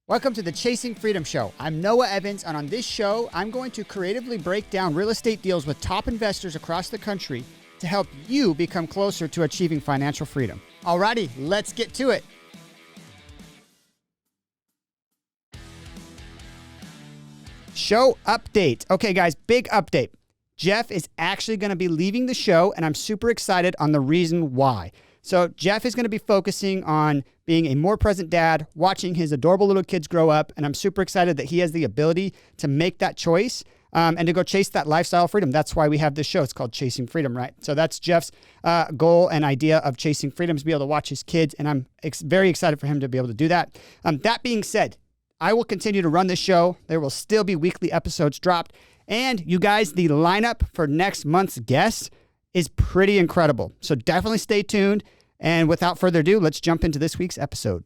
Welcome to the Chasing Freedom Show. I'm Noah Evans, and on this show, I'm going to creatively break down real estate deals with top investors across the country to help you become closer to achieving financial freedom. Alrighty, let's get to it. Show update. Okay, guys, big update. Jeff is actually going to be leaving the show, and I'm super excited on the reason why. So Jeff is going to be focusing on being a more present dad, watching his adorable little kids grow up, and I'm super excited that he has the ability to make that choice and to go chase that lifestyle freedom. That's why we have this show. It's called Chasing Freedom, right? So that's Jeff's goal and idea of chasing freedom, is to be able to watch his kids, and I'm very excited for him to be able to do that. That being said, I will continue to run this show. There will still be weekly episodes dropped, and you guys, the lineup for next month's guests is pretty incredible. So definitely stay tuned. And without further ado, let's jump into this week's episode.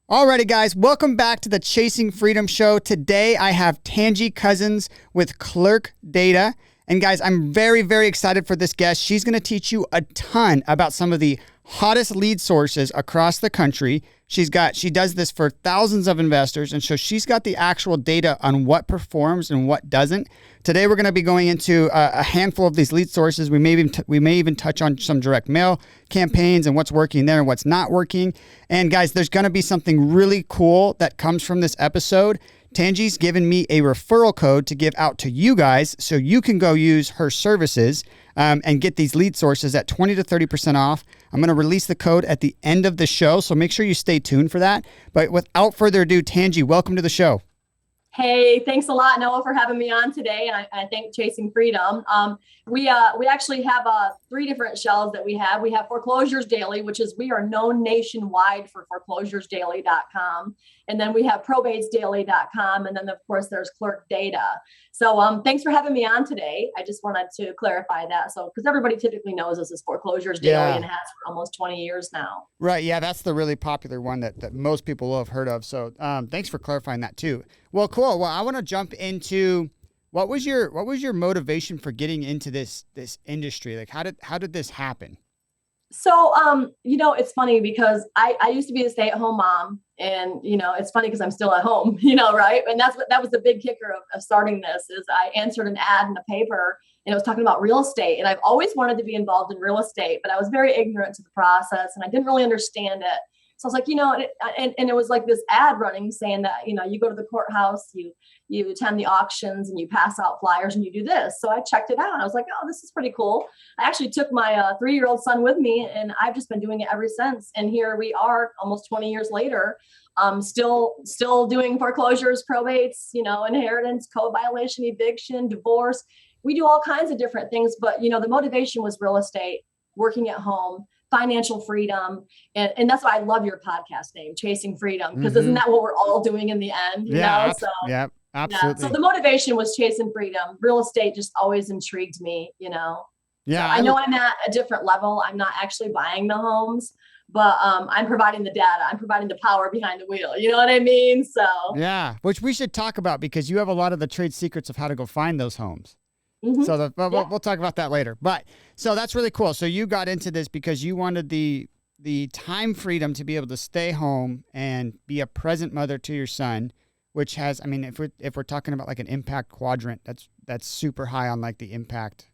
Alrighty, guys, welcome back to the Chasing Freedom Show. Today, I have Tangie Cousins with Clerk Data. And guys, I'm very, very excited for this guest. She's going to teach you a ton about some of the hottest lead sources across the country. She does this for thousands of investors, and so she's got the actual data on what performs and what doesn't. Today, we're going to be going into a handful of these lead sources. We may even touch on some direct mail campaigns and what's working there and what's not working. And guys, there's going to be something really cool that comes from this episode. Tangie's given me a referral code to give out to you guys so you can go use her services and get these lead sources at 20 to 30% off. I'm going to release the code at the end of the show, so make sure you stay tuned for that. But without further ado, Tangie, welcome to the show. Hey, thanks a lot, Noah, for having me on today. And I thank Chasing Freedom. We actually have 3 different shelves that we have. We have Foreclosures Daily, which is, we are known nationwide for foreclosuresdaily.com. And then we have probatesdaily.com. And then, of course, there's Clerk Data. So thanks for having me on today. I just wanted to clarify that. So, because everybody typically knows this is Foreclosures Daily and has for almost 20 years now. Right. Yeah, that's the really popular one that most people will have heard of. So thanks for clarifying that too. Well, cool. Well, I want to jump into what was your motivation for getting into this industry? Like, how did this happen? So, it's funny because I used to be a stay-at-home mom, and, it's funny because I'm still at home, right? And that was the big kicker of starting this. Is I answered an ad in a paper, and it was talking about real estate. And I've always wanted to be involved in real estate, but I was very ignorant to the process and I didn't really understand it. So I was like, and it was like this ad running saying that, you go to the courthouse, you attend the auctions and you pass out flyers and you do this. So I checked it out and I was like, oh, this is pretty cool. I actually took my 3-year-old son with me, and I've just been doing it ever since. And here we are almost 20 years later, still doing foreclosures, probates, inheritance, code violation, eviction, divorce. We do all kinds of different things, but the motivation was real estate, working at home, financial freedom. And that's why I love your podcast name, Chasing Freedom, because isn't that what we're all doing in the end? Yeah, absolutely. Yeah. So the motivation was chasing freedom. Real estate just always intrigued me, Yeah. So I know I'm at a different level. I'm not actually buying the homes, but I'm providing the data. I'm providing the power behind the wheel. You know what I mean? So yeah, which we should talk about because you have a lot of the trade secrets of how to go find those homes. Mm-hmm. So we'll talk about that later. But so that's really cool. So you got into this because you wanted the time freedom to be able to stay home and be a present mother to your son, which has, I mean, if we're talking about like an impact quadrant, that's super high on like the impact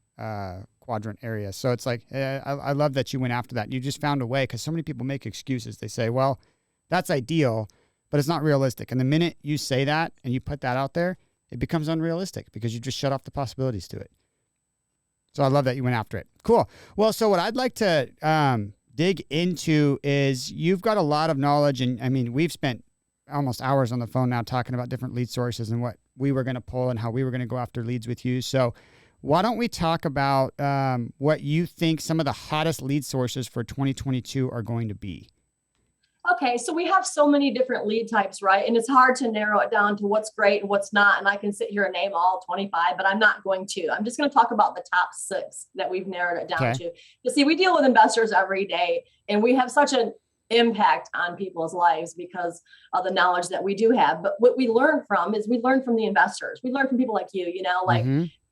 quadrant area. So it's like, I love that you went after that. You just found a way, because so many people make excuses. They say, well, that's ideal, but it's not realistic. And the minute you say that and you put that out there, it becomes unrealistic because you just shut off the possibilities to it. So I love that you went after it. Cool. Well, so what I'd like to dig into is you've got a lot of knowledge. And I mean, we've spent almost hours on the phone now talking about different lead sources and what we were going to pull and how we were going to go after leads with you. So why don't we talk about what you think some of the hottest lead sources for 2022 are going to be? Okay, so we have so many different lead types, right? And it's hard to narrow it down to what's great and what's not. And I can sit here and name all 25, but I'm not going to. I'm just going to talk about the top 6 that we've narrowed it down to. You see, we deal with investors every day, and we have such an impact on people's lives because of the knowledge that we do have. But what we learn from is we learn from the investors. We learn from people like you,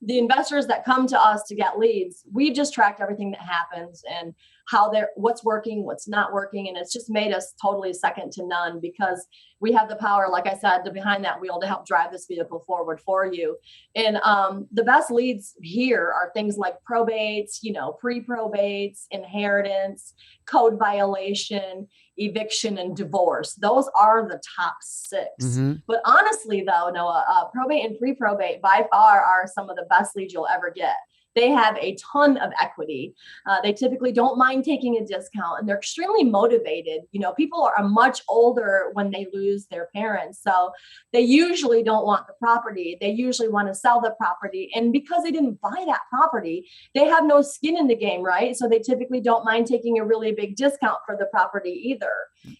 the investors that come to us to get leads, we just tracked everything that happens and what's working, what's not working. And it's just made us totally second to none because we have the power, like I said, to behind that wheel to help drive this vehicle forward for you. And the best leads here are things like probates, pre-probates, inheritance, code violation, eviction, and divorce. Those are the top 6. Mm-hmm. But honestly, though, Noah, probate and pre-probate by far are some of the best leads you'll ever get. They have a ton of equity. They typically don't mind taking a discount, and they're extremely motivated. People are much older when they lose their parents. So they usually don't want the property. They usually want to sell the property. And because they didn't buy that property, they have no skin in the game, right? So they typically don't mind taking a really big discount for the property either.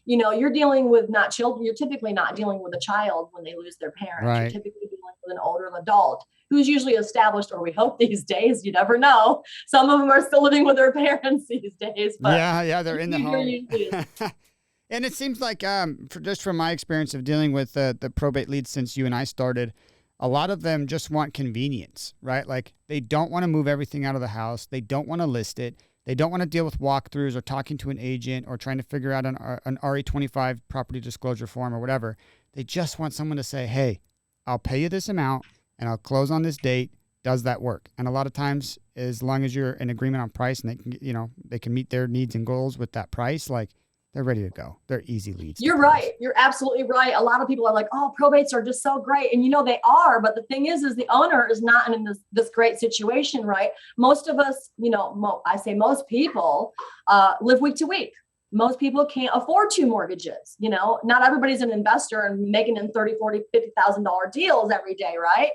You're dealing with not children. You're typically not dealing with a child when they lose their parents. Right. You're typically dealing with an older adult who's usually established, or we hope these days, you never know. Some of them are still living with their parents these days. But yeah, they're in the home. And it seems like, just from my experience of dealing with the probate leads since you and I started, a lot of them just want convenience, right? Like they don't want to move everything out of the house. They don't want to list it. They don't want to deal with walkthroughs or talking to an agent or trying to figure out an RE25 property disclosure form or whatever. They just want someone to say, hey, I'll pay you this amount and I'll close on this date. Does that work? And a lot of times, as long as you're in agreement on price and they can meet their needs and goals with that price, like they're ready to go. They're easy leads. You're right. You're absolutely right. A lot of people are like, oh, probates are just so great. And they are, but the thing is the owner is not in this great situation, right? Most of us, I say most people live week to week. Most people can't afford 2 mortgages. Not everybody's an investor and making in $30,000, $40,000, $50,000 deals every day, right?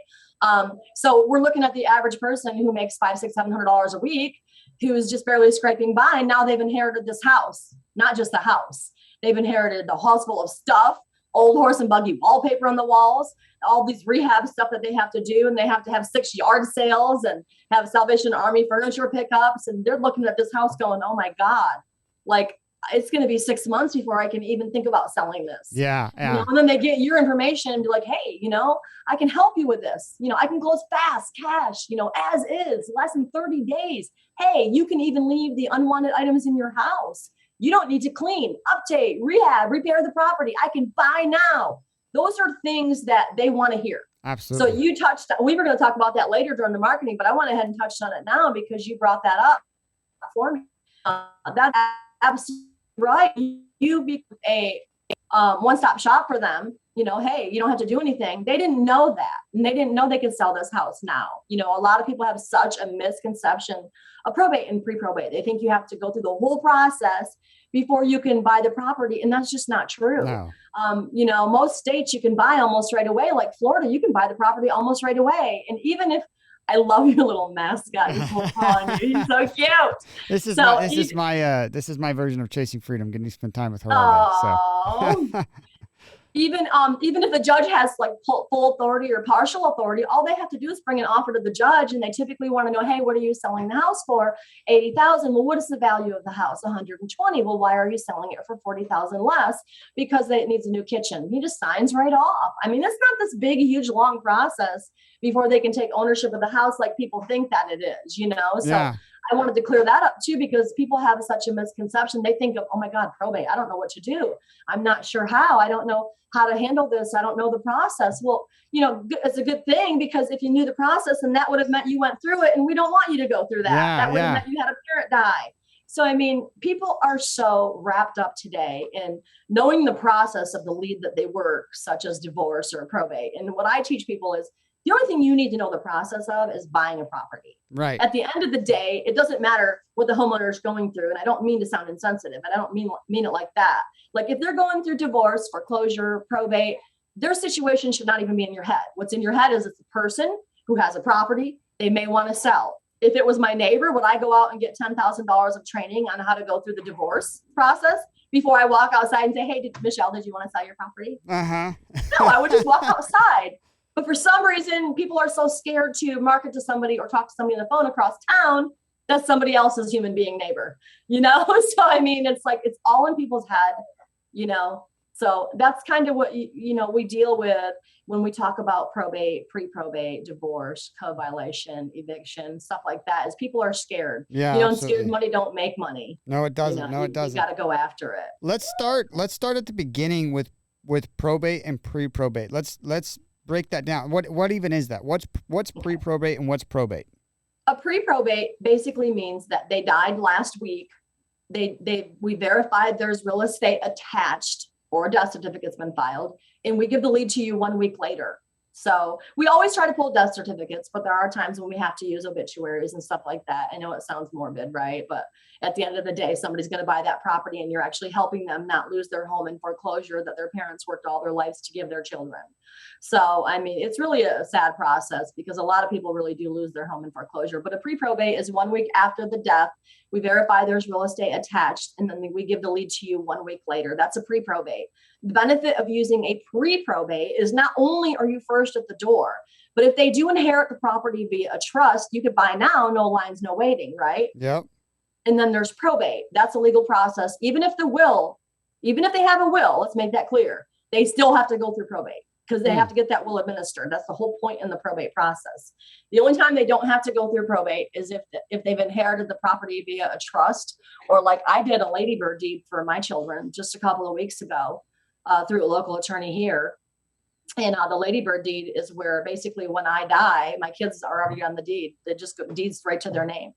So we're looking at the average person who makes $500, $600, $700 a week, who's just barely scraping by. Now they've inherited this house, not just the house. They've inherited a house full of stuff, old horse and buggy wallpaper on the walls, all these rehab stuff that they have to do. And they have to have 6 yard sales and have Salvation Army furniture pickups. And they're looking at this house going, oh my God, like it's going to be 6 months before I can even think about selling this. Yeah. And then they get your information and be like, hey, I can help you with this. I can close fast, cash, as is, less than 30 days. Hey, you can even leave the unwanted items in your house. You don't need to clean, update, rehab, repair the property. I can buy now. Those are things that they want to hear. Absolutely. So you we were going to talk about that later during the marketing, but I went ahead and touched on it now because you brought that up for me. That's absolutely right. You be a one-stop shop for them. Hey, you don't have to do anything. They didn't know that. And they didn't know they could sell this house now. A lot of people have such a misconception of probate and pre-probate. They think you have to go through the whole process before you can buy the property. And that's just not true. No. Most states you can buy almost right away. Like Florida, you can buy the property almost right away. And even if I love your little mascot. He's so fun. He's so cute. This is my version of Chasing Freedom. Getting to spend time with her all day. So. Even if the judge has like full authority or partial authority, all they have to do is bring an offer to the judge, and they typically want to know, hey, what are you selling the house for? $80,000. Well, what is the value of the house? $120,000. Well, why are you selling it for $40,000 less? Because it needs a new kitchen. He just signs right off. I mean, it's not this big, huge, long process before they can take ownership of the house like people think that it is, So yeah. I wanted to clear that up too, because people have such a misconception. They think of, oh my God, probate. I don't know what to do. I'm not sure how. I don't know how to handle this. I don't know the process. Well, it's a good thing, because if you knew the process, then that would have meant you went through it, and we don't want you to go through that. That would have meant you had a parent die. So, I mean, people are so wrapped up today in knowing the process of the lead that they work, such as divorce or probate. And what I teach people is, the only thing you need to know the process of is buying a property. Right. At the end of the day, it doesn't matter what the homeowner is going through. And I don't mean to sound insensitive, and I don't mean it like that. Like, if they're going through divorce, foreclosure, probate, their situation should not even be in your head. What's in your head is, it's a person who has a property they may want to sell. If it was my neighbor, would I go out and get $10,000 of training on how to go through the divorce process before I walk outside and say, hey, Michelle, did you want to sell your property? Uh-huh. No, I would just walk outside. But for some reason, people are so scared to market to somebody or talk to somebody on the phone across town that's somebody else's human being neighbor, So, I mean, it's like, it's all in people's head, So that's kind of what, we deal with when we talk about probate, pre-probate, divorce, co-violation, eviction, stuff like that, is people are scared. Yeah, And scared absolutely. money don't make money. No, it doesn't. No, it You doesn't. got to go after it. Let's start at the beginning with probate and pre-probate. Let's break that down. What even is that? What's pre-probate and what's probate? A pre-probate basically means that they died last week. We verified there's real estate attached or a death certificate's been filed, and we give the lead to you 1 week later. So we always try to pull death certificates, but there are times when we have to use obituaries and stuff like that. I know it sounds morbid, right? But at the end of the day, somebody's going to buy that property and you're actually helping them not lose their home in foreclosure that their parents worked all their lives to give their children. So, I mean, it's really a sad process because a lot of people really do lose their home in foreclosure. But a pre-probate is 1 week after the death. We verify there's real estate attached, and then we give the lead to you 1 week later. That's a pre-probate. The benefit of using a pre-probate is not only are you first at the door, but if they do inherit the property via a trust, you could buy now, no lines, no waiting, right? Yep. And then there's probate. That's a legal process. Even if they have a will, let's make that clear, they still have to go through probate because they have to get that will administered. That's the whole point in the probate process. The only time they don't have to go through probate is if they've inherited the property via a trust, or like I did a ladybird deed for my children just a couple of weeks ago through a local attorney here. And the ladybird deed is where basically when I die, my kids are already on the deed. They just go deeds right to their name.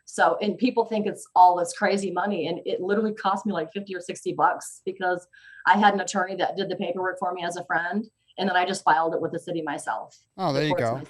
So, and people think it's all this crazy money, and it literally cost me like $50 or $60 because I had an attorney that did the paperwork for me as a friend, and then I just filed it with the city myself. Oh, there you go.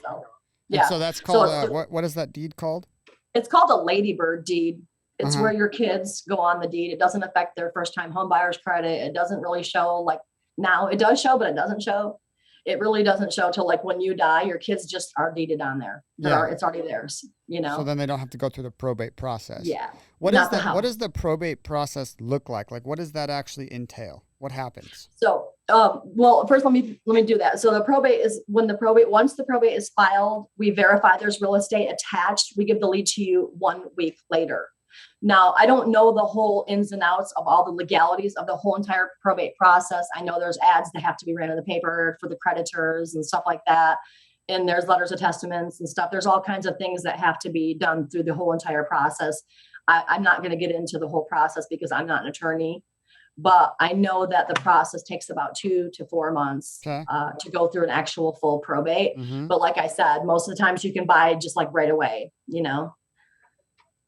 Yeah. And so that's called what is that deed called? It's called a ladybird deed. It's where your kids go on the deed. It doesn't affect their first time home buyer's credit. It doesn't really show, like now it does show, but it doesn't show. It really doesn't show till like when you die, your kids just are deeded on there. It's already theirs, So then they don't have to go through the probate process. Yeah. What does the probate process look like? Like, what does that actually entail? What happens? So, well, first let me do that. So the probate is once the probate is filed, we verify there's real estate attached. We give the lead to you 1 week later. Now, I don't know the whole ins and outs of all the legalities of the whole entire probate process. I know there's ads that have to be ran in the paper for the creditors and stuff like that. And there's letters of testaments and stuff. There's all kinds of things that have to be done through the whole entire process. I'm not going to get into the whole process because I'm not an attorney, but I know that the process takes about 2 to 4 months to go through an actual full probate. But like I said, most of the times you can buy just like right away,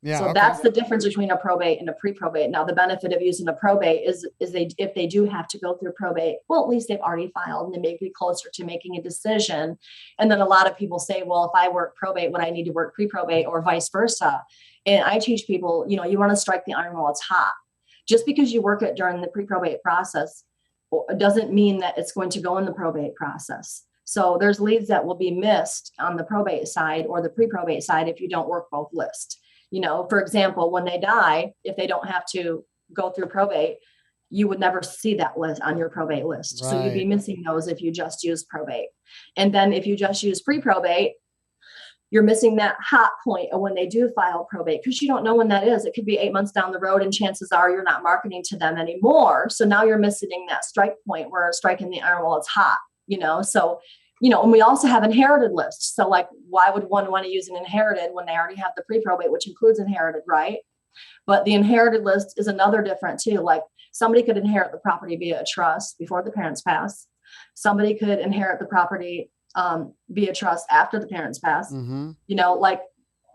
Yeah, so that's the difference between a probate and a pre-probate. Now, the benefit of using a probate is if they do have to go through probate, well, at least they've already filed and they may be closer to making a decision. And then a lot of people say, well, if I work probate, would I need to work pre-probate or vice versa? And I teach people, you want to strike the iron while it's hot. Just because you work it during the pre-probate process doesn't mean that it's going to go in the probate process. So there's leads that will be missed on the probate side or the pre-probate side if you don't work both lists. For example, when they die, if they don't have to go through probate, you would never see that list on your probate list. Right. So you'd be missing those if you just use probate. And then if you just use pre-probate, you're missing that hot point of when they do file probate because you don't know when that is. It could be 8 months down the road and chances are you're not marketing to them anymore. So now you're missing that strike point where striking the iron while it's hot, So and we also have inherited lists. So like, why would one want to use an inherited when they already have the pre-probate, which includes inherited, right? But the inherited list is another different too. Like somebody could inherit the property via a trust before the parents pass. Somebody could inherit the property via trust after the parents pass, and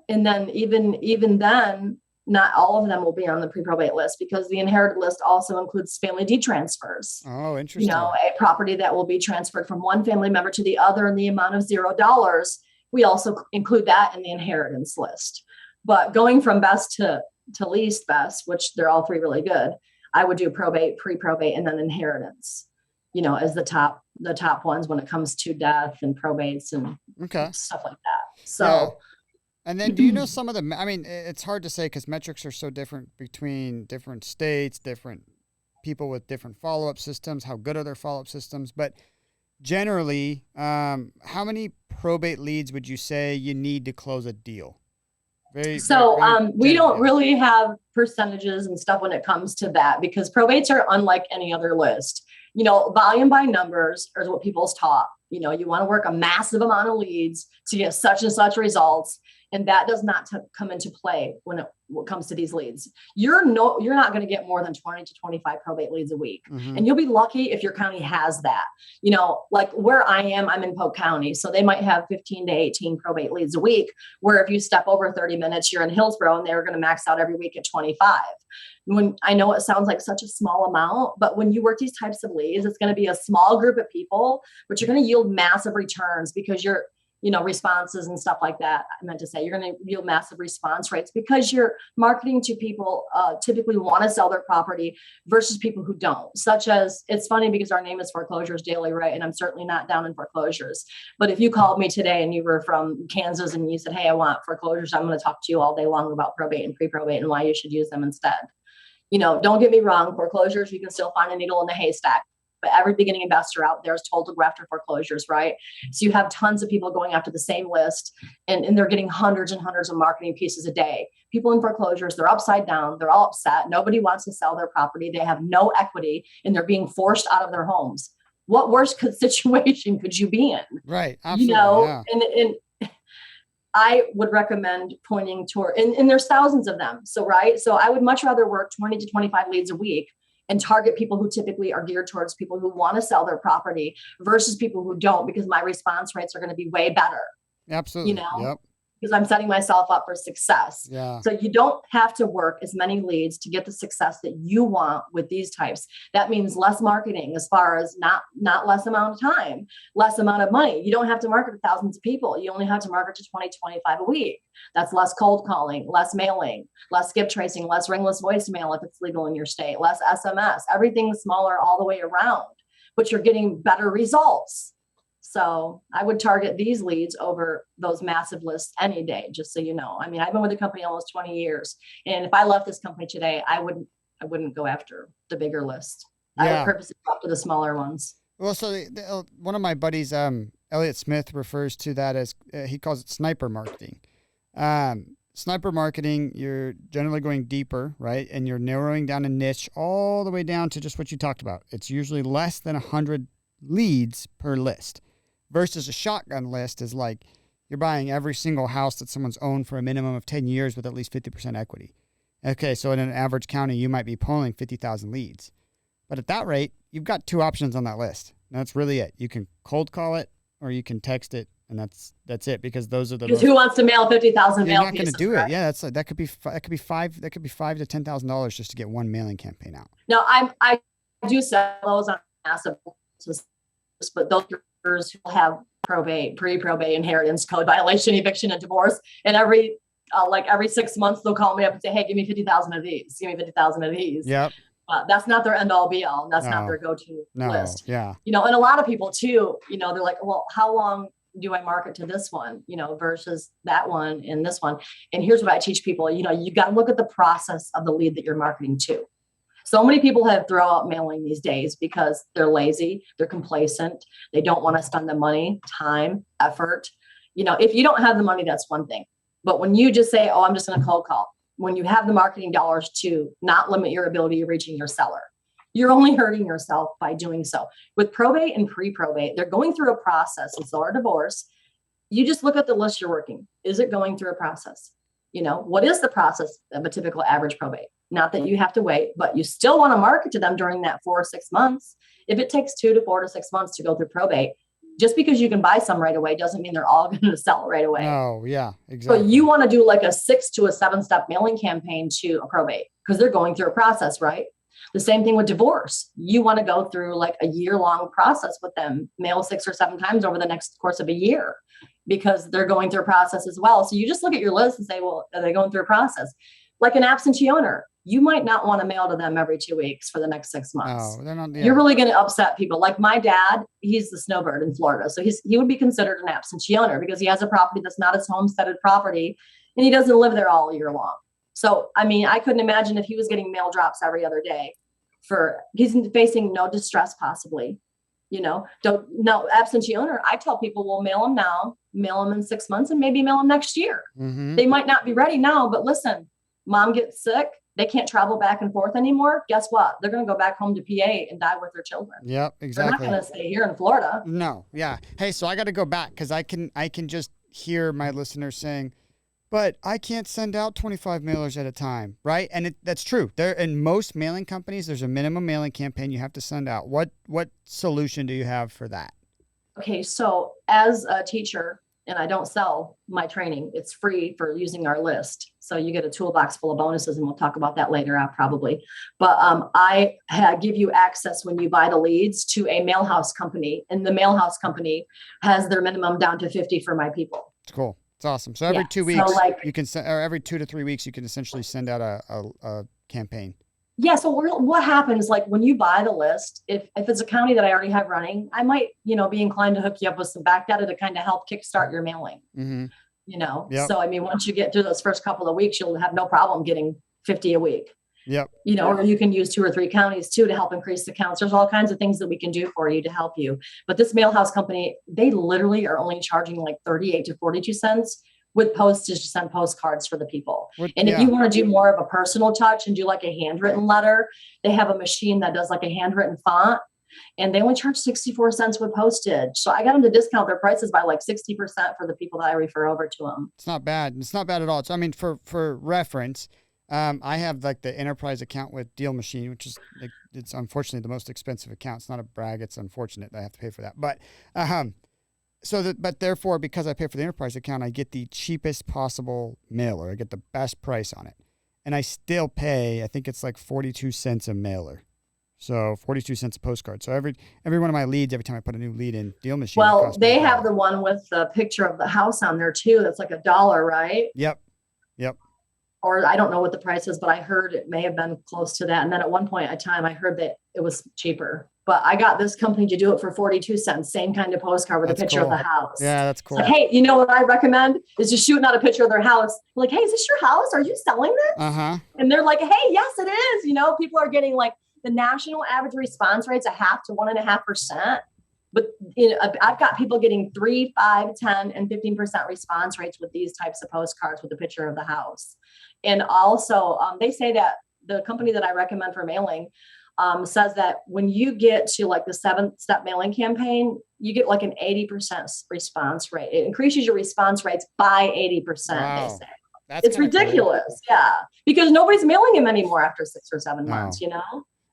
then even then, not all of them will be on the pre-probate list because the inherited list also includes family deed transfers. Oh, interesting. A property that will be transferred from one family member to the other in the amount of $0. We also include that in the inheritance list. But going from best to least best, which they're all three really good, I would do probate, pre-probate, and then inheritance, as the top ones when it comes to death and probates and stuff like that. So. Yeah. And then do you know some of the, it's hard to say because metrics are so different between different states, different people with different follow-up systems, how good are their follow-up systems. But generally, how many probate leads would you say you need to close a deal? We don't really have percentages and stuff when it comes to that because probates are unlike any other list. volume by numbers is what people's taught. You want to work a massive amount of leads to get such and such results. And that does not come into play when it comes to these leads. You're not going to get more than 20 to 25 probate leads a week. Mm-hmm. And you'll be lucky if your county has that. Like where I am, I'm in Polk County. So they might have 15 to 18 probate leads a week, where if you step over 30 minutes, you're in Hillsborough and they're going to max out every week at 25. When I know it sounds like such a small amount, but when you work these types of leads, it's going to be a small group of people, but you're going to yield massive returns because you're responses and stuff like that. I meant to say you're going to yield massive response rates because you're marketing to people typically want to sell their property versus people who don't. Such as, it's funny because our name is Foreclosures Daily, right? And I'm certainly not down in foreclosures. But if you called me today and you were from Kansas and you said, hey, I want foreclosures, I'm going to talk to you all day long about probate and pre-probate and why you should use them instead. Don't get me wrong, foreclosures, you can still find a needle in the haystack. But every beginning investor out there is told to go after foreclosures, right? So you have tons of people going after the same list and they're getting hundreds and hundreds of marketing pieces a day. People in foreclosures, they're upside down. They're all upset. Nobody wants to sell their property. They have no equity and they're being forced out of their homes. What worse situation could you be in? Right. Absolutely. Yeah. And I would recommend pointing toward, and there's thousands of them. So, right. So I would much rather work 20 to 25 leads a week and target people who typically are geared towards people who want to sell their property versus people who don't, because my response rates are going to be way better. Absolutely. Yep. Because I'm setting myself up for success. Yeah. So you don't have to work as many leads to get the success that you want with these types. That means less marketing, as far as not less amount of time, less amount of money. You don't have to market to thousands of people. You only have to market to 20, 25 a week. That's less cold calling, less mailing, less skip tracing, less ringless voicemail if it's legal in your state, less SMS. Everything's smaller all the way around, but you're getting better results. So I would target these leads over those massive lists any day, just so you know. I mean, I've been with the company almost 20 years. And if I left this company today, I wouldn't go after the bigger list. Yeah. I would purposely go after the smaller ones. Well, so one of my buddies, Elliot Smith, refers to that as, he calls it sniper marketing. Sniper marketing, you're generally going deeper, right? And you're narrowing down a niche all the way down to just what you talked about. It's usually less than 100 leads per list. Versus a shotgun list is like you're buying every single house that someone's owned for a minimum of 10 years with at least 50% equity. Okay, so in an average county, you might be pulling 50,000 leads. But at that rate, you've got two options on that list. That's really it. You can cold call it or you can text it, and that's it, because those are the. Because who wants to mail 50,000 mail pieces? You're not going to do it. Yeah, that could be $5 to $10,000 just to get one mailing campaign out. No, I do sell those on massive, but those will have probate, pre-probate, inheritance, code violation, eviction, and divorce. And every 6 months, they'll call me up and say, hey, give me 50,000 of these. Give me 50,000 of these. Yep. That's not their end all be all. That's not their go-to list. Yeah. And a lot of people too, they're like, well, how long do I market to this one, versus that one and this one? And here's what I teach people, you got to look at the process of the lead that you're marketing to. So many people have thrown out mailing these days because they're lazy, they're complacent, they don't want to spend the money, time, effort. If you don't have the money, that's one thing. But when you just say, oh, I'm just going to cold call, when you have the marketing dollars to not limit your ability of reaching your seller, you're only hurting yourself by doing so. With probate and pre-probate, they're going through a process, and so are divorce. You just look at the list you're working. Is it going through a process? What is the process of a typical average probate? Not that you have to wait, but you still want to market to them during that 4 or 6 months. If it takes 2 to 4 to 6 months to go through probate, just because you can buy some right away doesn't mean they're all going to sell right away. Oh, yeah, exactly. So you want to do like a 6 to a 7-step mailing campaign to a probate because they're going through a process, right? The same thing with divorce. You want to go through like a year-long process with them, mail 6 or 7 times over the next course of a year, because they're going through a process as well. So you just look at your list and say, well, are they going through a process? Like an absentee owner, you might not want to mail to them every 2 weeks for the next 6 months. Oh, they're not. Yeah. You're really going to upset people. Like my dad, he's the snowbird in Florida. So he would be considered an absentee owner because he has a property that's not his homesteaded property and he doesn't live there all year long. So, I mean, I couldn't imagine if he was getting mail drops every other day. He's facing no distress possibly. Absentee owner, I tell people, we'll mail them now, mail them in 6 months, and maybe mail them next year. Mm-hmm. They might not be ready now, but listen, mom gets sick, they can't travel back and forth anymore. Guess what? They're going to go back home to PA and die with their children. Yep, exactly. They're not going to stay here in Florida. No, yeah. Hey, so I got to go back because I can just hear my listeners saying, but I can't send out 25 mailers at a time, right? And that's true. There, in most mailing companies, there's a minimum mailing campaign you have to send out. What solution do you have for that? Okay, so as a teacher, and I don't sell my training, it's free for using our list. So you get a toolbox full of bonuses, and we'll talk about that later on probably. But I give you access when you buy the leads to a mailhouse company, and the mailhouse company has their minimum down to 50 for my people. It's cool. It's awesome. So every 2 weeks, you can send, or every 2 to 3 weeks, you can essentially send out a campaign. Yeah. So what happens, like when you buy the list, if it's a county that I already have running, I might, be inclined to hook you up with some back data to kind of help kickstart your mailing. Mm-hmm. Yep. So, I mean, once you get through those first couple of weeks, you'll have no problem getting 50 a week. Yep. Or you can use 2 or 3 counties too to help increase the counts. There's all kinds of things that we can do for you to help you. But this mailhouse company, they literally are only charging like 38 to 42 cents with postage to send postcards for the people. If you want to do more of a personal touch and do like a handwritten letter, they have a machine that does like a handwritten font, and they only charge 64 cents with postage. So I got them to discount their prices by like 60% for the people that I refer over to them. It's not bad. It's not bad at all. So, I mean, for reference, I have like the enterprise account with Deal Machine, which is like, it's unfortunately the most expensive account. It's not a brag. It's unfortunate that I have to pay for that. But, but therefore, because I pay for the enterprise account, I get the cheapest possible mailer. I get the best price on it. And I still pay, I think it's like 42 cents a mailer. So 42 cents a postcard. So every one of my leads, every time I put a new lead in Deal Machine. Well, they have the one with the picture of the house on there too. That's like $1, right? Yep. Or I don't know what the price is, but I heard it may have been close to that. And then at one point in time, I heard that it was cheaper. But I got this company to do it for 42 cents, same kind of postcard with a picture of the house. Yeah, that's cool. Like, hey, you know what I recommend is just shooting out a picture of their house. Like, hey, is this your house? Are you selling this? Uh-huh. And they're like, hey, yes, it is. People are getting like the national average response rate's 0.5% to 1.5%. But I've got people getting 3, 5, 10, and 15% response rates with these types of postcards with a picture of the house. And also, they say that the company that I recommend for mailing says that when you get to like the 7-step mailing campaign, you get like an 80% response rate. It increases your response rates by 80%. Wow. They say it's ridiculous. Cool. Yeah, because nobody's mailing them anymore after 6 or 7 months.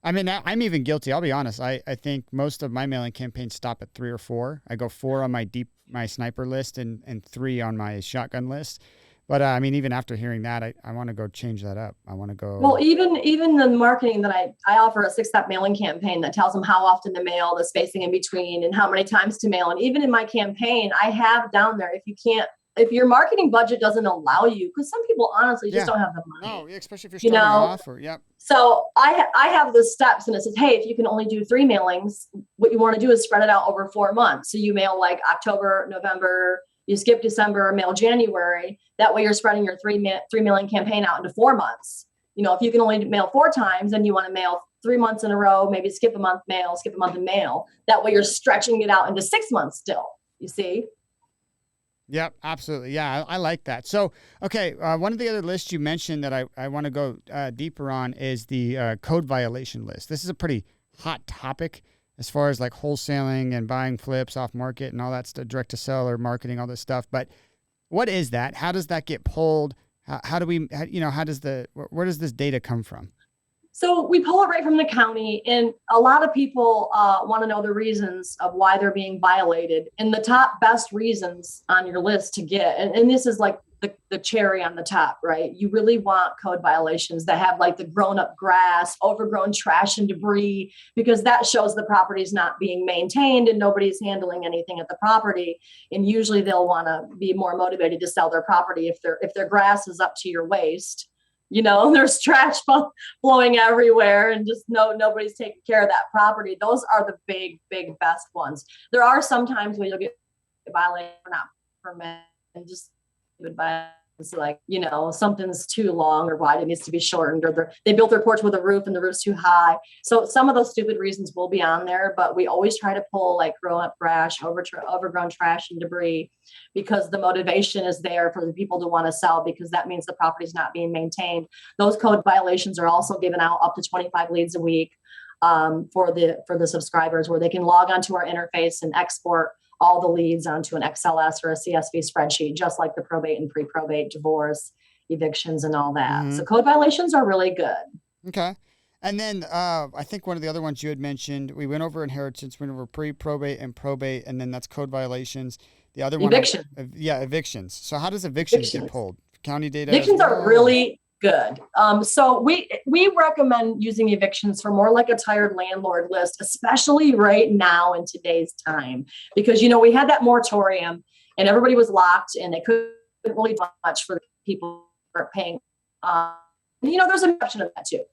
I mean, I'm even guilty. I'll be honest. I think most of my mailing campaigns stop at 3 or 4. I go 4 on my sniper list and 3 on my shotgun list. But I mean, even after hearing that, I want to go change that up. I want to go. Well, even the marketing that I offer a 6-step mailing campaign that tells them how often to mail, the spacing in between, and how many times to mail. And even in my campaign, I have down there, if your marketing budget doesn't allow you, because some people honestly just don't have the money. No, especially if you're starting off. So I have the steps, and it says, hey, if you can only do 3 mailings, what you want to do is spread it out over 4 months. So you mail like October, November, you skip December, mail January. That way you're spreading your 3 mailing campaign out into 4 months. If you can only mail 4 times, then you want to mail 3 months in a row, maybe skip a month and mail. That way you're stretching it out into 6 months still, you see? Yep, absolutely. Yeah, I like that. So, okay, one of the other lists you mentioned that I want to go deeper on is the code violation list. This is a pretty hot topic as far as like wholesaling and buying flips off market and all that stuff, direct to seller marketing, all this stuff. But what is that? How does that get pulled? Where does this data come from? So we pull it right from the county, and a lot of people want to know the reasons of why they're being violated. And the top best reasons on your list to get, and this is like the cherry on the top, right? You really want code violations that have like the grown up grass, overgrown trash and debris, because that shows the property is not being maintained and nobody's handling anything at the property. And usually they'll want to be more motivated to sell their property if their grass is up to your waist. There's trash blowing everywhere and just nobody's taking care of that property. Those are the big, big best ones. There are some times where you'll get violated or not permit and just violation It's like, something's too long or wide, it needs to be shortened, or they built their porch with a roof and the roof's too high. So some of those stupid reasons will be on there, but we always try to pull like grown up trash, overgrown trash and debris, because the motivation is there for the people to want to sell, because that means the property is not being maintained. Those code violations are also given out up to 25 leads a week for the subscribers, where they can log onto our interface and export all the leads onto an XLS or a CSV spreadsheet, just like the probate and pre-probate, divorce, evictions, and all that. Mm-hmm. So code violations are really good. Okay. And then I think one of the other ones you had mentioned, we went over inheritance, went over pre-probate and probate, and then that's code violations. The other one, eviction. Evictions. So how does evictions get pulled? County data. Evictions are really good. So we recommend using evictions for more like a tired landlord list, especially right now in today's time, because we had that moratorium and everybody was locked and they couldn't really do much for the people who are paying. There's an exception of that too.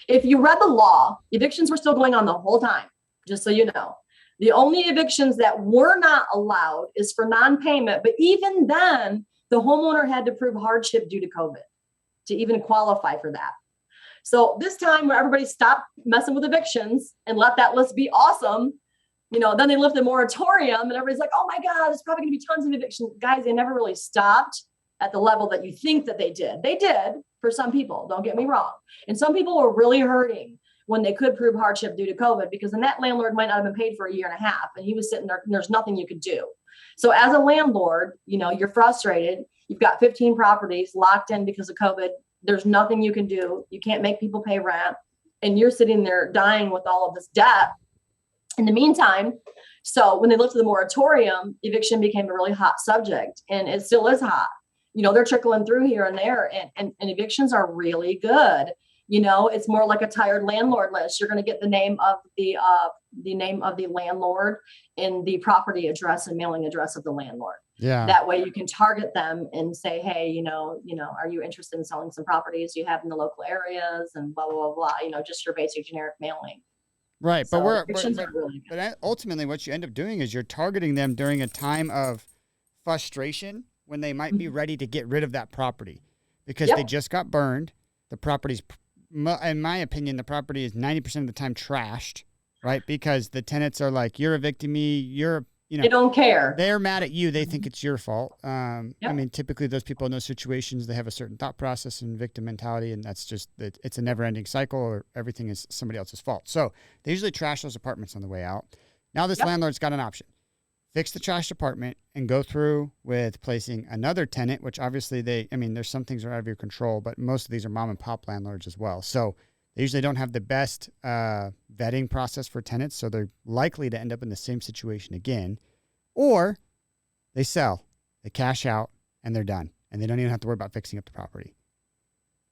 If you read the law, evictions were still going on the whole time, just so you know. The only evictions that were not allowed is for non-payment, but even then, the homeowner had to prove hardship due to COVID to even qualify for that. So this time when everybody stopped messing with evictions and let that list be awesome, then they lifted a moratorium and everybody's like, oh my God, there's probably gonna be tons of evictions. Guys, they never really stopped at the level that you think that they did. They did for some people, don't get me wrong. And some people were really hurting when they could prove hardship due to COVID, because then that landlord might not have been paid for a year and a half and he was sitting there and there's nothing you could do. So as a landlord, you're frustrated. You've got 15 properties locked in because of COVID. There's nothing you can do. You can't make people pay rent. And you're sitting there dying with all of this debt. In the meantime, so when they lifted the moratorium, eviction became a really hot subject. And it still is hot. They're trickling through here and there. And evictions are really good. It's more like a tired landlord list. You're going to get the name of the landlord and the property address and mailing address of the landlord. Yeah. That way you can target them and say, hey, are you interested in selling some properties you have in the local areas and blah, blah, blah, blah, just your basic generic mailing. Right. So but ultimately what you end up doing is you're targeting them during a time of frustration when they might be ready to get rid of that property because they just got burned. The property's, in my opinion, the property is 90% of the time trashed, right? Because the tenants are like, you're evicting me. They don't care. They're mad at you. They think it's your fault. I mean, typically those people in those situations, they have a certain thought process and victim mentality, and that's just that it's a never-ending cycle, or everything is somebody else's fault. So they usually trash those apartments on the way out. Now this landlord's got an option: fix the trashed apartment and go through with placing another tenant, which obviously there's some things are out of your control, but most of these are mom and pop landlords as well. So they usually don't have the best vetting process for tenants, so they're likely to end up in the same situation again. Or they sell, they cash out, and they're done. And they don't even have to worry about fixing up the property.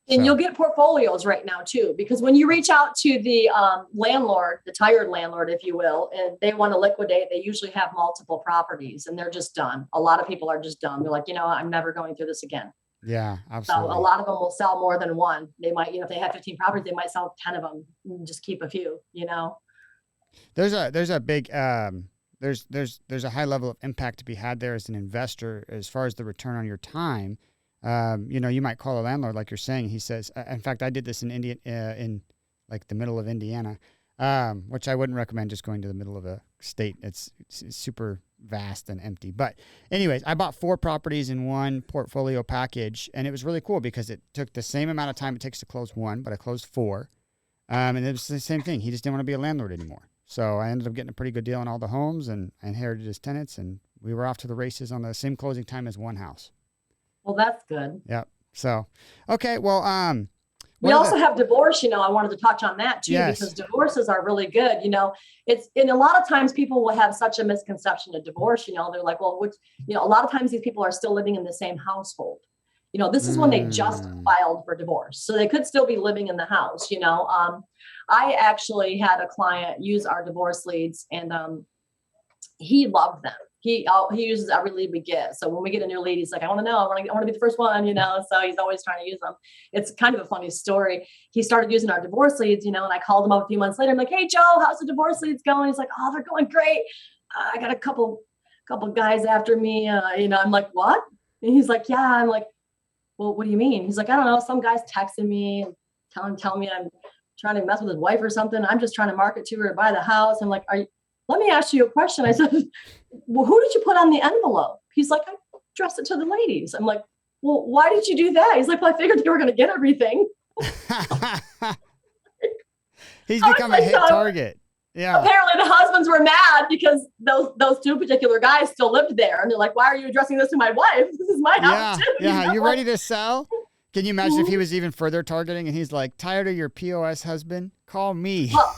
And you'll get portfolios right now, too, because when you reach out to the landlord, the tired landlord, if you will, and they want to liquidate, they usually have multiple properties, and they're just done. A lot of people are just done. They're like, I'm never going through this again. Yeah, absolutely. So a lot of them will sell more than one. They might, if they have 15 properties, they might sell 10 of them and just keep a few, There's a big, there's a high level of impact to be had there as an investor as far as the return on your time. You might call a landlord, like you're saying. He says, in fact, I did this in in like the middle of Indiana, which I wouldn't recommend just going to the middle of a state. It's super vast and empty. But anyways, I bought 4 properties in one portfolio package, and it was really cool because it took the same amount of time it takes to close one, but I closed 4. And it was the same thing. He just didn't want to be a landlord anymore. So I ended up getting a pretty good deal on all the homes, and I inherited his tenants, and we were off to the races on the same closing time as one house. Well, that's good. Yep. So, okay. Well, we also have divorce, I wanted to touch on that too, because divorces are really good. And a lot of times people will have such a misconception of divorce. They're like, well, a lot of times these people are still living in the same household. This is when they just filed for divorce. So they could still be living in the house, I actually had a client use our divorce leads, and he loved them. He uses every lead we get. So when we get a new lead, he's like, I want to be the first one, so he's always trying to use them. It's kind of a funny story. He started using our divorce leads, and I called him up a few months later. I'm like, hey, Joe, how's the divorce leads going? He's like, oh, they're going great. I got a couple guys after me. I'm like, what? And he's like, yeah. I'm like, well, what do you mean? He's like, I don't know. Some guy's texting me and telling me I'm trying to mess with his wife or something. I'm just trying to market to her to buy the house. I'm like, let me ask you a question. I said, well, who did you put on the envelope? He's like, I addressed it to the ladies. I'm like, well, why did you do that? He's like, well, I figured they were going to get everything. He's become a hit target. Yeah. Apparently the husbands were mad because those two particular guys still lived there. And they're like, why are you addressing this to my wife? This is my house too. Yeah. You ready to sell? Can you imagine if he was even further targeting and he's like, tired of your POS husband? Call me. Well,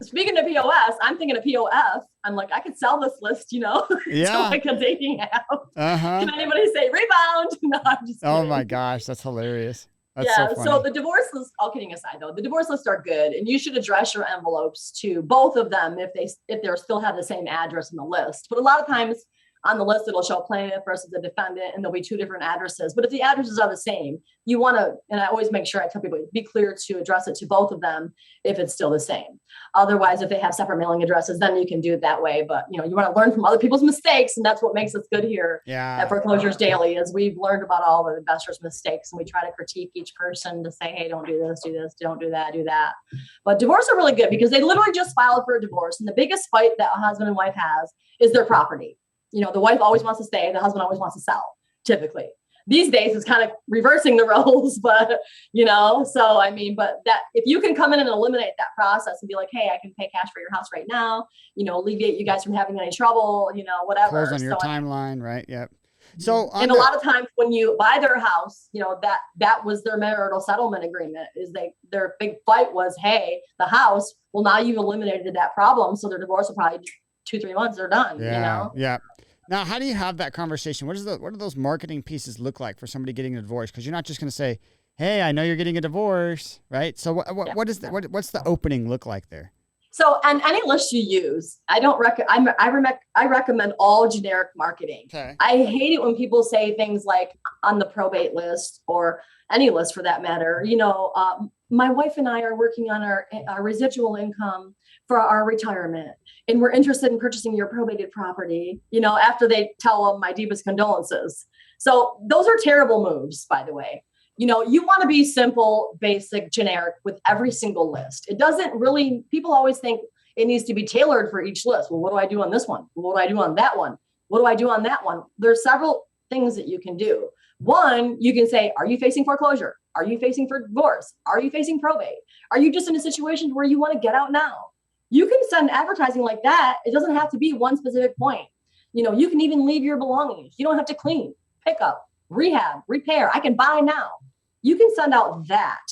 speaking of POS, I'm thinking of POF. I'm like, I could sell this list, to like a dating app. Can anybody say rebound? No, I'm just kidding. Oh my gosh, that's hilarious. That's so the divorce list, all kidding aside though, the divorce lists are good, and you should address your envelopes to both of them if they still have the same address in the list. But a lot of times on the list, it'll show plaintiff versus the defendant, and there'll be two different addresses. But if the addresses are the same, you want to, and I always make sure I tell people, be clear to address it to both of them if it's still the same. Otherwise, if they have separate mailing addresses, then you can do it that way. But you want to learn from other people's mistakes, and that's what makes us good here at Foreclosures Daily, is we've learned about all the investors' mistakes, and we try to critique each person to say, hey, don't do this, don't do that, do that. But divorce are really good because they literally just filed for a divorce, and the biggest fight that a husband and wife has is their property. The wife always wants to stay, the husband always wants to sell, typically. These days it's kind of reversing the roles, but so I mean, but that if you can come in and eliminate that process and be like, hey, I can pay cash for your house right now, alleviate you guys from having any trouble, whatever. Close on your timeline, right? Yep. So and a lot of times when you buy their house, that was their marital settlement agreement, is their big fight was, hey, the house, well, now you've eliminated that problem. So their divorce will probably 2-3 months, they're done, Yeah. Now, how do you have that conversation? What do those marketing pieces look like for somebody getting a divorce? Because you're not just going to say, hey, I know you're getting a divorce, right? So what's the opening look like there? So, and any list you use, I recommend all generic marketing. Okay. I hate it when people say things like on the probate list or any list for that matter, my wife and I are working on our residual income for our retirement, and we're interested in purchasing your probated property, after they tell them my deepest condolences. So those are terrible moves, by the way. You want to be simple, basic, generic with every single list. It doesn't really, people always think it needs to be tailored for each list. Well, what do I do on this one? What do I do on that one? What do I do on that one? There's several things that you can do. One, you can say, are you facing foreclosure? Are you facing for divorce? Are you facing probate? Are you just in a situation where you want to get out now? You can send advertising like that. It doesn't have to be one specific point. You can even leave your belongings. You don't have to clean, pick up, rehab, repair. I can buy now. You can send out that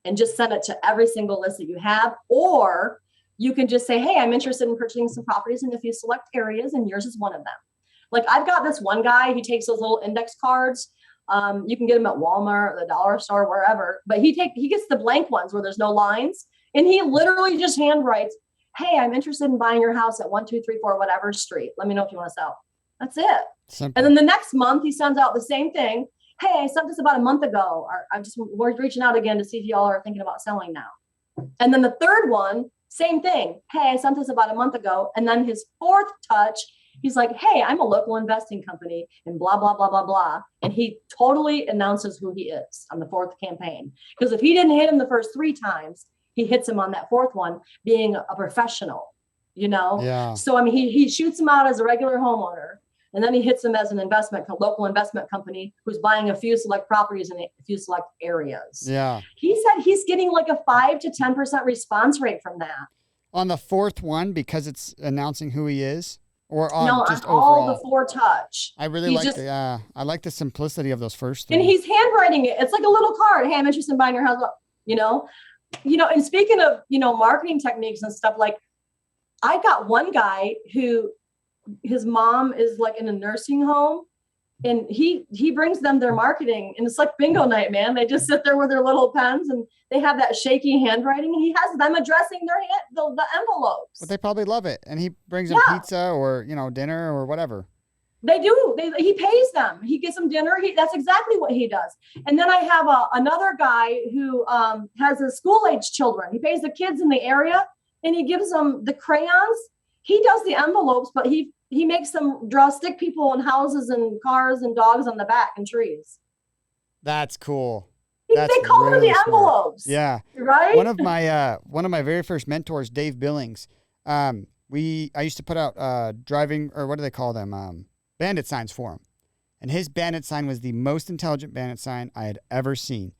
and just send it to every single list that you have. Or you can just say, hey, I'm interested in purchasing some properties in a few select areas, and yours is one of them. Like I've got this one guy, he takes those little index cards. You can get them at Walmart, the dollar store, wherever, but he gets the blank ones where there's no lines, and he literally just handwrites, hey, I'm interested in buying your house at 1234 whatever street. Let me know if you want to sell. That's it. Simple. And then the next month he sends out the same thing. Hey, I sent this about a month ago. We're reaching out again to see if y'all are thinking about selling now. And then the third one, same thing. Hey, I sent this about a month ago. And then his fourth touch, he's like, hey, I'm a local investing company and blah, blah, blah, blah, blah. And he totally announces who he is on the fourth campaign. Because if he didn't hit him the first 3 times, he hits him on that fourth one, being a professional, Yeah. So, I mean, he shoots him out as a regular homeowner, and then he hits him as an local investment company who's buying a few select properties in a few select areas. Yeah. He said he's getting like a 5 to 10% response rate from that. On the fourth one, because it's announcing who he is? Or on just on all the 4 touch. I really I like the simplicity of those first 3. And he's handwriting it. It's like a little card. Hey, I'm interested in buying your house. And speaking of, marketing techniques and stuff, like I got one guy who his mom is like in a nursing home, and he brings them their marketing, and it's like bingo night, man. They just sit there with their little pens and they have that shaky handwriting, and he has them addressing the envelopes. But they probably love it. And he brings them pizza or, dinner or whatever. They do. He pays them. He gets them dinner. That's exactly what he does. And then I have another guy who has his school-age children. He pays the kids in the area, and he gives them the crayons. He does the envelopes, but he makes them draw stick people and houses and cars and dogs on the back and trees. That's cool. They call them really the smart. envelopes. Yeah. Right? One of my very first mentors, Dave Billings, I used to put out driving, or what do they call them? Bandit signs for him. And his bandit sign was the most intelligent bandit sign I had ever seen.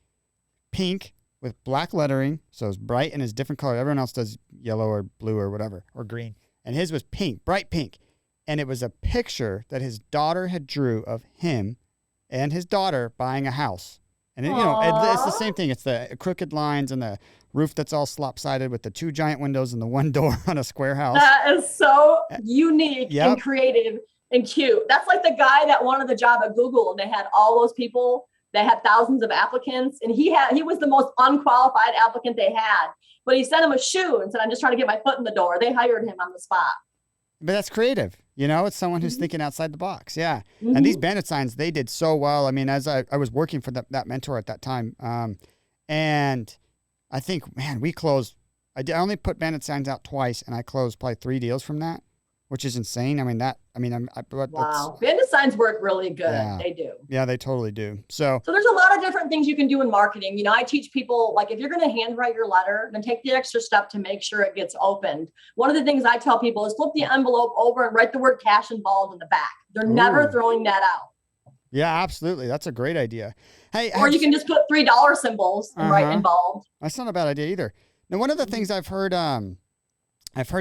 Pink with black lettering, so it was bright and it's different color. Everyone else does yellow or blue or whatever, or green. And his was pink, bright pink. And it was a picture that his daughter had drew of him and his daughter buying a house. And it's the same thing. It's the crooked lines and the roof that's all slopsided with the 2 giant windows and the 1 door on a square house. That is so unique and creative and cute. That's like the guy that wanted the job at Google, and they had all those people. They had thousands of applicants, and he was the most unqualified applicant they had. But he sent him a shoe and said, "I'm just trying to get my foot in the door." They hired him on the spot. But that's creative. It's someone who's thinking outside the box. Yeah. Mm-hmm. And these bandit signs, they did so well. I mean, as I was working for that mentor at that time, and I think, man, we closed. I only put bandit signs out twice, and I closed probably 3 deals from that, which is insane. Wow. Bandit signs work really good. Yeah. They do. Yeah, they totally do. So there's a lot of different things you can do in marketing. I teach people, like, if you're going to handwrite your letter, then take the extra step to make sure it gets opened. One of the things I tell people is flip the envelope over and write the word cash involved in the back. They're never throwing that out. Yeah, absolutely. That's a great idea. Hey, or you can just put $3 symbols and write involved. That's not a bad idea either. Now, one of the things I've heard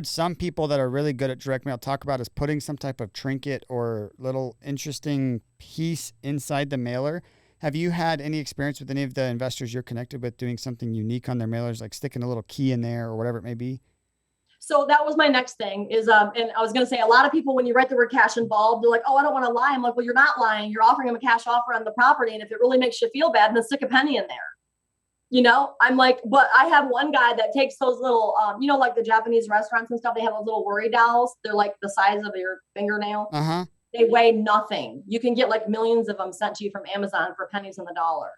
some people that are really good at direct mail talk about is putting some type of trinket or little interesting piece inside the mailer. Have you had any experience with any of the investors you're connected with doing something unique on their mailers, like sticking a little key in there or whatever it may be? So that was my next thing is, and I was going to say, a lot of people, when you write the word cash involved, they're like, "Oh, I don't want to lie." I'm like, "Well, you're not lying. You're offering them a cash offer on the property. And if it really makes you feel bad, then stick a penny in there." I'm like, but I have one guy that takes those little, like the Japanese restaurants and stuff, they have those little worry dolls. They're like the size of your fingernail. Uh-huh. They weigh nothing. You can get like millions of them sent to you from Amazon for pennies on the dollar.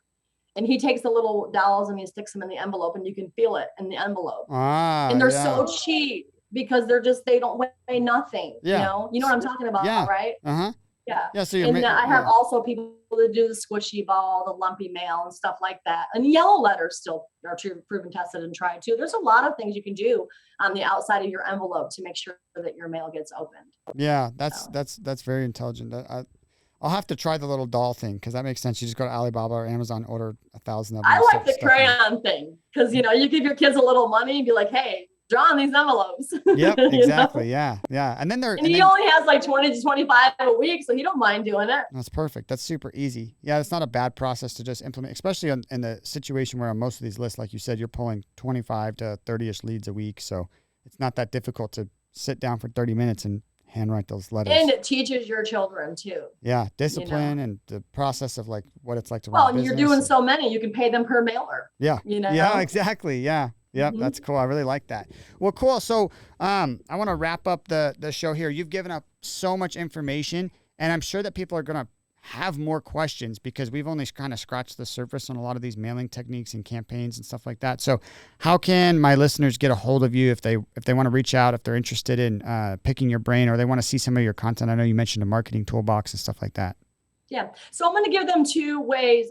And he takes the little dolls and he sticks them in the envelope, and you can feel it in the envelope. And they're so cheap because they don't weigh nothing. Yeah. You know what I'm talking about, right? Uh-huh. Yeah. Yeah. So I have also people that do the squishy ball, the lumpy mail and stuff like that. And yellow letters still are proven, tested, and tried too. There's a lot of things you can do on the outside of your envelope to make sure that your mail gets opened. Yeah, that's very intelligent. I'll have to try the little doll thing because that makes sense. You just go to Alibaba or Amazon, order 1,000 of them. I like the crayon thing because you give your kids a little money and be like, "Hey, draw on these envelopes." Yep, exactly. Yeah. And then he only has like 20 to 25 a week, so he don't mind doing it. That's perfect. That's super easy. Yeah, it's not a bad process to just implement, especially in the situation where on most of these lists, like you said, you're pulling 25 to 30-ish leads a week, so it's not that difficult to sit down for 30 minutes and handwrite those letters. And it teaches your children too. Yeah, discipline and the process of like what it's like to run a business. Well, and you're doing so many, you can pay them per mailer. Yeah. Yeah, exactly. Yeah. Yep, that's cool. I really like that. Well, cool. So I want to wrap up the show here. You've given up so much information, and I'm sure that people are going to have more questions because we've only kind of scratched the surface on a lot of these mailing techniques and campaigns and stuff like that. So how can my listeners get a hold of you if they want to reach out, if they're interested in picking your brain or they want to see some of your content? I know you mentioned a marketing toolbox and stuff like that. Yeah. So I'm going to give them a few ways.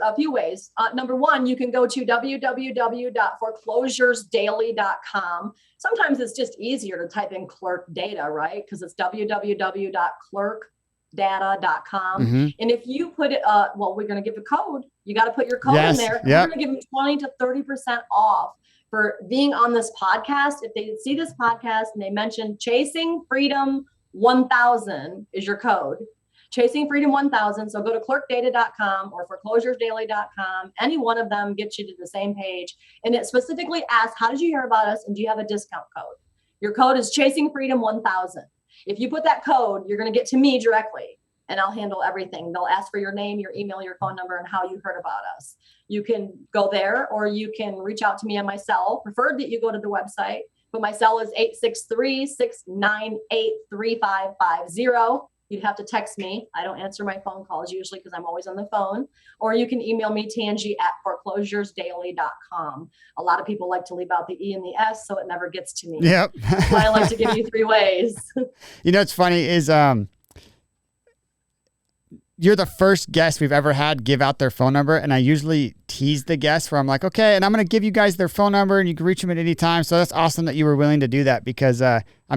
Number one, you can go to www.foreclosuresdaily.com. Sometimes it's just easier to type in clerk data, right? Because it's www.clerkdata.com. And if you put it, we're going to give a code. You got to put your code in there. We're going to give them 20 to 30% off for being on this podcast. If they see this podcast and they mention Chasing Freedom 1000 is your code. Chasing Freedom 1000. So go to clerkdata.com or foreclosuresdaily.com. Any one of them gets you to the same page. And it specifically asks, how did you hear about us? And do you have a discount code? Your code is Chasing Freedom 1000. If you put that code, you're going to get to me directly and I'll handle everything. They'll ask for your name, your email, your phone number, and how you heard about us. You can go there or you can reach out to me on my cell. Preferred that you go to the website, but my cell is 863-698-3550. You'd have to text me. I don't answer my phone calls usually because I'm always on the phone. Or you can email me, Tangie@foreclosuresdaily.com. A lot of people like to leave out the E and the S, so it never gets to me. Yep. So I like to give you 3 ways. What's funny is you're the first guest we've ever had give out their phone number, and I usually tease the guests where I'm like, okay, and I'm going to give you guys their phone number, and you can reach them at any time. So that's awesome that you were willing to do that, because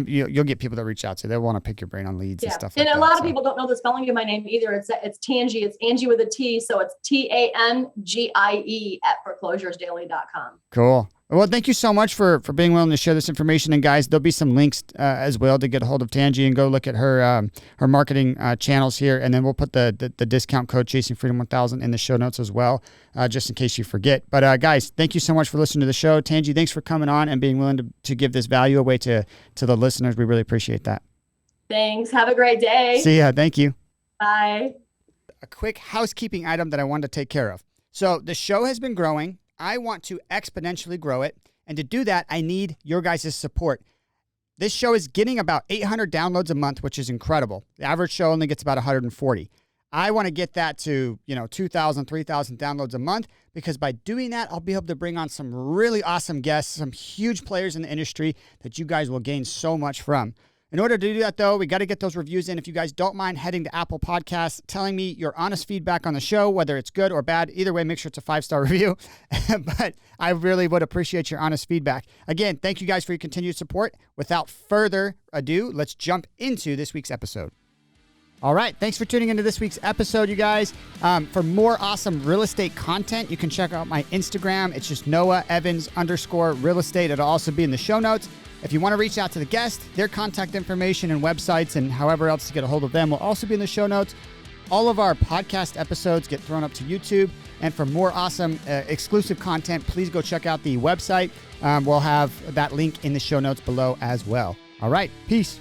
you'll get people to reach out to. They'll want to pick your brain on leads and stuff like that. And a lot of people don't know the spelling of my name either. It's Tangie. It's Angie with a T, so it's TANGIE at foreclosuresdaily.com. Cool. Well, thank you so much for being willing to share this information. And guys, there'll be some links as well to get a hold of Tangie and go look at her marketing channels here. And then we'll put the discount code Chasing Freedom 1000 in the show notes as well, just in case you forget. But guys, thank you so much for listening to the show. Tangie, thanks for coming on and being willing to give this value away to the listeners. We really appreciate that. Thanks. Have a great day. See ya. Thank you. Bye. A quick housekeeping item that I wanted to take care of. So the show has been growing. I want to exponentially grow it. And to do that, I need your guys' support. This show is getting about 800 downloads a month, which is incredible. The average show only gets about 140. I want to get that to, 2,000, 3,000 downloads a month, because by doing that, I'll be able to bring on some really awesome guests, some huge players in the industry that you guys will gain so much from. In order to do that, though, we got to get those reviews in. If you guys don't mind heading to Apple Podcasts, telling me your honest feedback on the show, whether it's good or bad, either way, make sure it's a 5-star review. But I really would appreciate your honest feedback. Again, thank you guys for your continued support. Without further ado, let's jump into this week's episode. All right, thanks for tuning into this week's episode, you guys. For more awesome real estate content, you can check out my Instagram. It's just Noah Evans _real estate. It'll also be in the show notes. If you want to reach out to the guest, their contact information and websites and however else to get a hold of them will also be in the show notes. All of our podcast episodes get thrown up to YouTube. And for more awesome exclusive content, please go check out the website. We'll have that link in the show notes below as well. All right, peace.